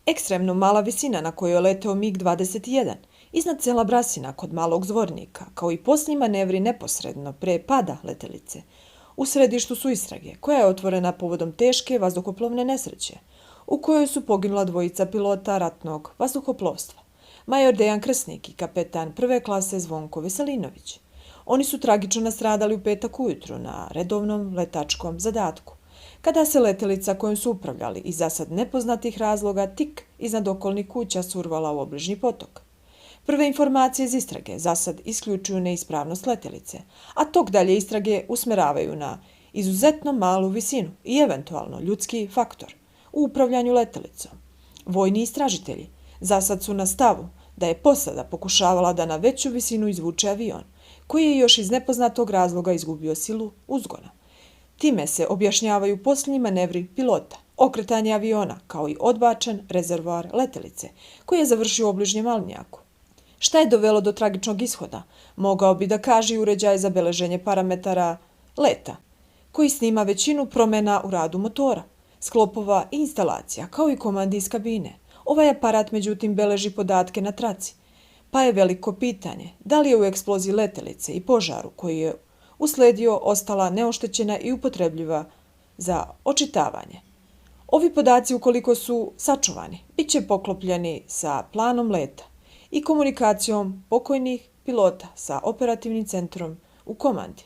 Ekstremno mala visina na kojoj je leteo MiG-21 iznad sela Brasina kod Malog Zvornika, kao i posljednji manevri neposredno pre pada letelice, u središtu su istrage, koja je otvorena povodom teške vazduhoplovne nesreće, u kojoj su poginula dvojica pilota ratnog vazduhoplovstva, major Dejan Krsnik i kapetan prve klase Zvonko Veselinović. Oni su tragično nastradali u petak ujutru na redovnom letačkom zadatku, kada se letelica kojom su upravljali iz zasad nepoznatih razloga tik iznad okolnih kuća survala u obližnji potok. Prve informacije iz istrage zasad isključuju neispravnost letelice, a tok dalje istrage usmeravaju na izuzetno malu visinu i eventualno ljudski faktor u upravljanju letelicom. Vojni istražitelji zasad su na stavu da je posada pokušavala da na veću visinu izvuče avion, koji je još iz nepoznatog razloga izgubio silu uzgona. Time se objašnjavaju posljednji manevri pilota, okretanje aviona kao i odbačen rezervoar letelice, koji je završio u obližnjem Alnjaku. Šta je dovelo do tragičnog ishoda? Mogao bi da kaže i uređaj za beleženje parametara leta, koji snima većinu promjena u radu motora, sklopova i instalacija, kao i komandi iz kabine. Ovaj aparat, međutim, beleži podatke na traci, pa je veliko pitanje da li je u eksploziji letelice i požaru koji je usledio ostala neoštećena i upotrebljiva za očitavanje. Ovi podaci, ukoliko su sačuvani, bit će poklopljeni sa planom leta i komunikacijom pokojnih pilota sa operativnim centrom u komandi.